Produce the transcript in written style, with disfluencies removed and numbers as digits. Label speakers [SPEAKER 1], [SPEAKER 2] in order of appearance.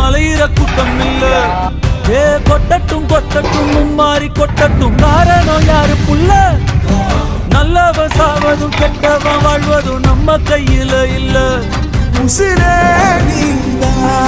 [SPEAKER 1] அலையிற கூட்டம் இல்ல. ஏ கொட்டட்டும் கொட்டட்டும் மும்மாறி கொட்டட்டும், காரணம் யாரு புள்ள? நல்லவன் சாவதும் கெட்டவன் வாழ்வதும் நம்ம கையில இல்ல.
[SPEAKER 2] உசிரே நீதான்